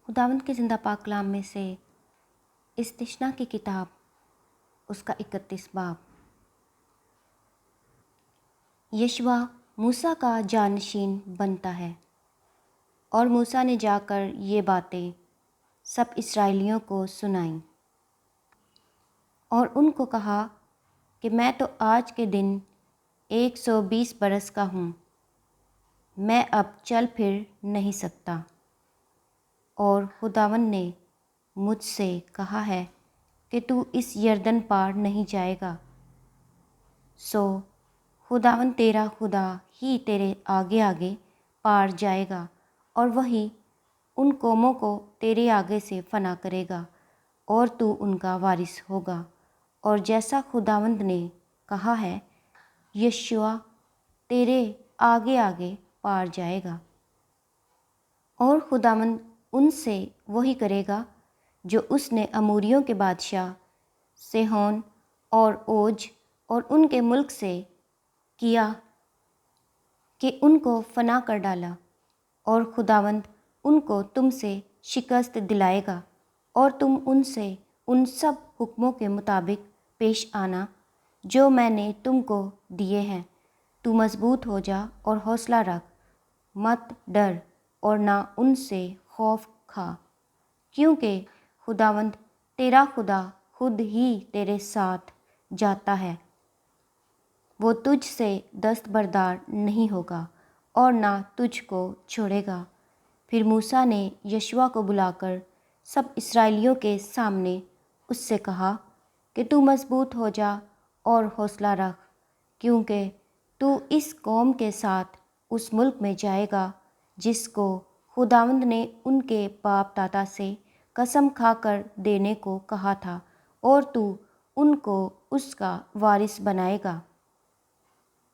خداوند کے زندہ پاک کلام میں سے استثنا کی کتاب اس کا 31 باب۔ یشوع موسیٰ کا جانشین بنتا ہے، اور موسیٰ نے جا کر یہ باتیں سب اسرائیلیوں کو سنائیں اور ان کو کہا کہ میں تو آج کے دن 120 برس کا ہوں، میں اب چل پھر نہیں سکتا، اور خداوند نے مجھ سے کہا ہے کہ تو اس یردن پار نہیں جائے گا، سو خداوند تیرا خدا ہی تیرے آگے آگے پار جائے گا، اور وہی ان قوموں کو تیرے آگے سے فنا کرے گا، اور تو ان کا وارث ہوگا، اور جیسا خداوند نے کہا ہے یشوع تیرے آگے آگے پار جائے گا، اور خداوند ان سے وہی کرے گا جو اس نے اموریوں کے بادشاہ سیحون اور اوج اور ان کے ملک سے کیا کہ ان کو فنا کر ڈالا، اور خداوند ان کو تم سے شکست دلائے گا، اور تم ان سے ان سب حکموں کے مطابق پیش آنا جو میں نے تم کو دیے ہیں۔ تو مضبوط ہو جا اور حوصلہ رکھ، مت ڈر اور نہ ان سے خوف کھا، کیونکہ خداوند تیرا خدا خود ہی تیرے ساتھ جاتا ہے، وہ تجھ سے دستبردار نہیں ہوگا اور نہ تجھ کو چھوڑے گا۔ پھر موسیٰ نے یشوع کو بلا کر سب اسرائیلیوں کے سامنے اس سے کہا کہ تو مضبوط ہو جا اور حوصلہ رکھ، کیونکہ تو اس قوم کے ساتھ اس ملک میں جائے گا جس کو خداوند نے ان کے باپ دادا سے قسم کھا کر دینے کو کہا تھا، اور تو ان کو اس کا وارث بنائے گا،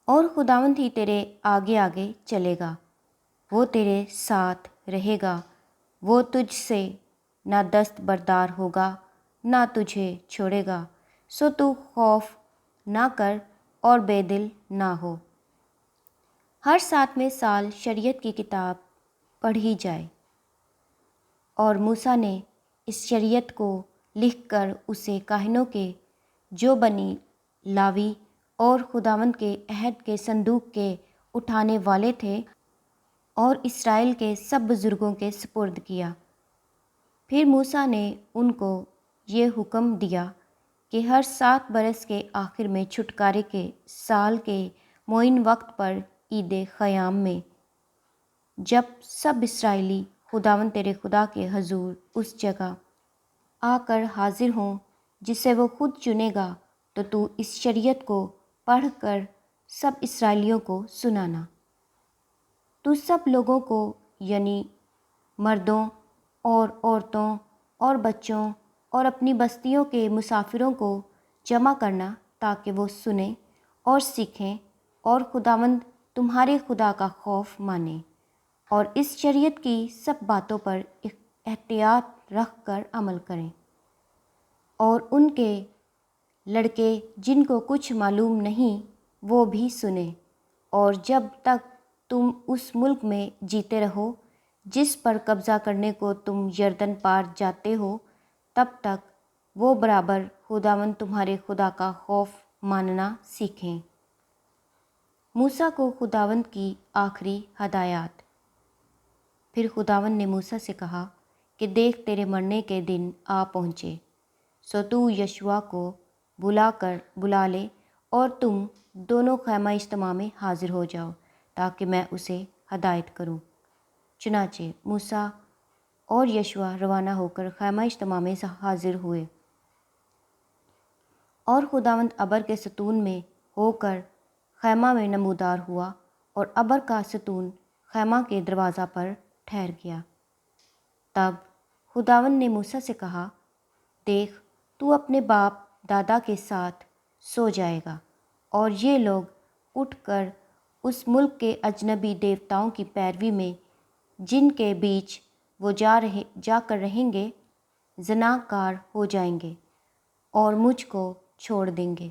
اور خداوند ہی تیرے آگے آگے چلے گا، وہ تیرے ساتھ رہے گا، وہ تجھ سے نہ دست بردار ہوگا نہ تجھے چھوڑے گا، سو تو خوف نہ کر اور بے دل نہ ہو۔ ہر 7ویں سال شریعت کی کتاب پڑھی جائے، اور موسیٰ نے اس شریعت کو لکھ کر اسے کاہنوں کے جو بنی لاوی اور خداوند کے عہد کے صندوق کے اٹھانے والے تھے اور اسرائیل کے سب بزرگوں کے سپرد کیا۔ پھر موسیٰ نے ان کو یہ حکم دیا کہ ہر 7 برس کے آخر میں چھٹکارے کے سال کے معین وقت پر عید خیام میں، جب سب اسرائیلی خداوند تیرے خدا کے حضور اس جگہ آ کر حاضر ہوں جسے وہ خود چنے گا، تو اس شریعت کو پڑھ کر سب اسرائیلیوں کو سنانا۔ تو سب لوگوں کو یعنی مردوں اور عورتوں اور بچوں اور اپنی بستیوں کے مسافروں کو جمع کرنا تاکہ وہ سنیں اور سیکھیں اور خداوند تمہارے خدا کا خوف مانیں، اور اس شریعت کی سب باتوں پر احتیاط رکھ کر عمل کریں، اور ان کے لڑکے جن کو کچھ معلوم نہیں وہ بھی سنیں، اور جب تک تم اس ملک میں جیتے رہو جس پر قبضہ کرنے کو تم یردن پار جاتے ہو، تب تک وہ برابر خداوند تمہارے خدا کا خوف ماننا سیکھیں۔ موسیٰ کو خداوند کی آخری ہدایات۔ پھر خداوند نے موسیٰ سے کہا کہ دیکھ تیرے مرنے کے دن آ پہنچے، سو تو یشوع کو بلا لے اور تم دونوں خیمہ اجتماع میں حاضر ہو جاؤ تاکہ میں اسے ہدایت کروں۔ چنانچہ موسیٰ اور یشوع روانہ ہو کر خیمہ اجتماع میں حاضر ہوئے، اور خداوند ابر کے ستون میں ہو کر خیمہ میں نمودار ہوا، اور ابر کا ستون خیمہ کے دروازہ پر ٹھہر گیا۔ تب خداوند نے موسیٰ سے کہا، دیکھ تو اپنے باپ دادا کے ساتھ سو جائے گا، اور یہ لوگ اٹھ کر اس ملک کے اجنبی دیوتاؤں کی پیروی میں جن کے بیچ وہ جا کر رہیں گے زنا کار ہو جائیں گے اور مجھ کو چھوڑ دیں گے،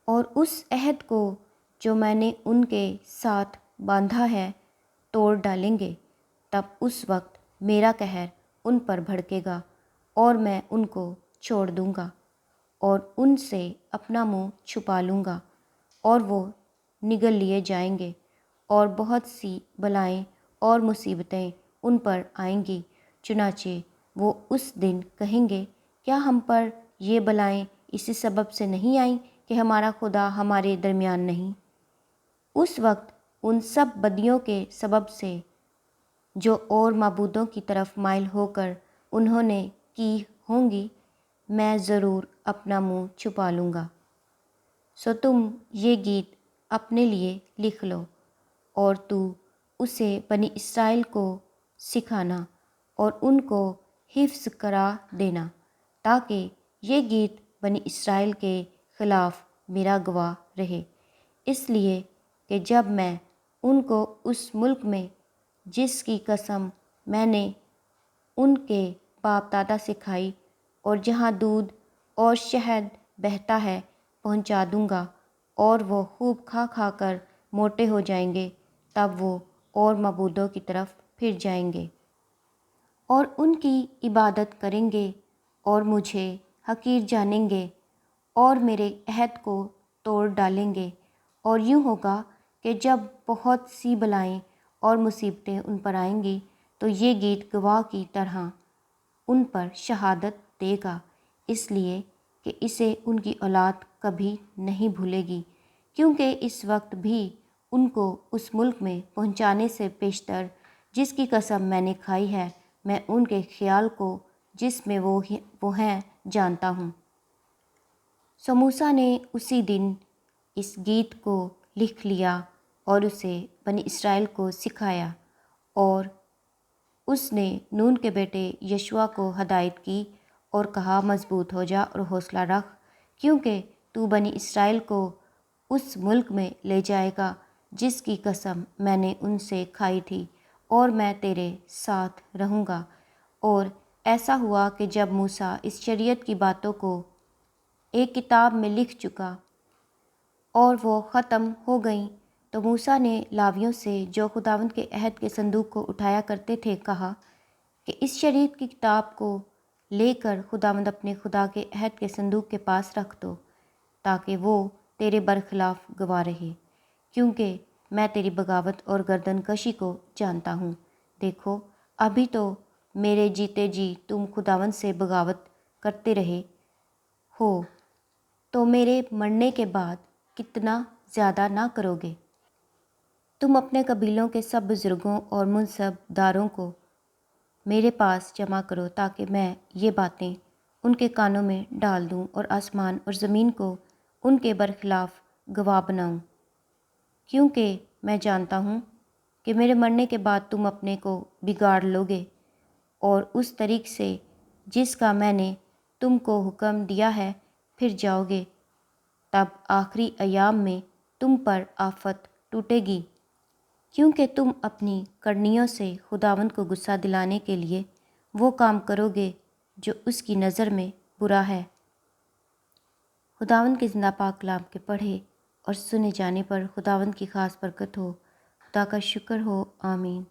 اور اس عہد کو جو میں نے ان کے ساتھ باندھا ہے توڑ ڈالیں گے۔ تب اس وقت میرا قہر ان پر بھڑکے گا اور میں ان کو چھوڑ دوں گا اور ان سے اپنا منہ چھپا لوں گا اور وہ نگل لیے جائیں گے اور بہت سی بلائیں اور مصیبتیں ان پر آئیں گی۔ چنانچہ وہ اس دن کہیں گے، کیا ہم پر یہ بلائیں اسی سبب سے نہیں آئیں کہ ہمارا خدا ہمارے درمیان نہیں؟ اس وقت ان سب بدیوں کے سبب سے جو اور معبودوں کی طرف مائل ہو کر انہوں نے کی ہوں گی، میں ضرور اپنا منہ چھپا لوں گا۔ سو تم یہ گیت اپنے لیے لکھ لو اور تو اسے بنی اسرائیل کو سکھانا اور ان کو حفظ کرا دینا، تاکہ یہ گیت بنی اسرائیل کے خلاف میرا گواہ رہے، اس لیے کہ جب میں ان کو اس ملک میں جس کی قسم میں نے ان کے باپ دادا سے کھائی اور جہاں دودھ اور شہد بہتا ہے پہنچا دوں گا، اور وہ خوب کھا کھا کر موٹے ہو جائیں گے، تب وہ اور معبودوں کی طرف پھر جائیں گے اور ان کی عبادت کریں گے اور مجھے حقیر جانیں گے اور میرے عہد کو توڑ ڈالیں گے۔ اور یوں ہوگا کہ جب بہت سی بلائیں اور مصیبتیں ان پر آئیں گی تو یہ گیت گواہ کی طرح ان پر شہادت دے گا، اس لیے کہ اسے ان کی اولاد کبھی نہیں بھولے گی، کیونکہ اس وقت بھی ان کو اس ملک میں پہنچانے سے پیشتر جس کی قسم میں نے کھائی ہے، میں ان کے خیال کو جس میں وہ ہیں جانتا ہوں۔ سو موسیٰ نے اسی دن اس گیت کو لکھ لیا اور اسے بنی اسرائیل کو سکھایا، اور اس نے نون کے بیٹے یشوع کو ہدایت کی اور کہا، مضبوط ہو جا اور حوصلہ رکھ، کیونکہ تو بنی اسرائیل کو اس ملک میں لے جائے گا جس کی قسم میں نے ان سے کھائی تھی، اور میں تیرے ساتھ رہوں گا۔ اور ایسا ہوا کہ جب موسیٰ اس شریعت کی باتوں کو ایک کتاب میں لکھ چکا اور وہ ختم ہو گئیں، تو موسیٰ نے لاویوں سے جو خداوند کے عہد کے صندوق کو اٹھایا کرتے تھے کہا کہ اس شریعت کی کتاب کو لے کر خداوند اپنے خدا کے عہد کے صندوق کے پاس رکھ دو، تاکہ وہ تیرے برخلاف گواہ رہے، کیونکہ میں تیری بغاوت اور گردن کشی کو جانتا ہوں۔ دیکھو، ابھی تو میرے جیتے جی تم خداوند سے بغاوت کرتے رہے ہو، تو میرے مرنے کے بعد کتنا زیادہ نہ کرو گے؟ تم اپنے قبیلوں کے سب بزرگوں اور منصب داروں کو میرے پاس جمع کرو، تاکہ میں یہ باتیں ان کے کانوں میں ڈال دوں اور آسمان اور زمین کو ان کے برخلاف گواہ بناؤں، کیونکہ میں جانتا ہوں کہ میرے مرنے کے بعد تم اپنے کو بگاڑ لوگے اور اس طریق سے جس کا میں نے تم کو حکم دیا ہے پھر جاؤ گے، تب آخری ایام میں تم پر آفت ٹوٹے گی، کیونکہ تم اپنی کرنیوں سے خداوند کو غصہ دلانے کے لیے وہ کام کرو گے جو اس کی نظر میں برا ہے۔ خداوند کے زندہ پاک کلام کے پڑھے اور سنے جانے پر خداوند کی خاص برکت ہو۔ خدا کا شکر ہو، آمین۔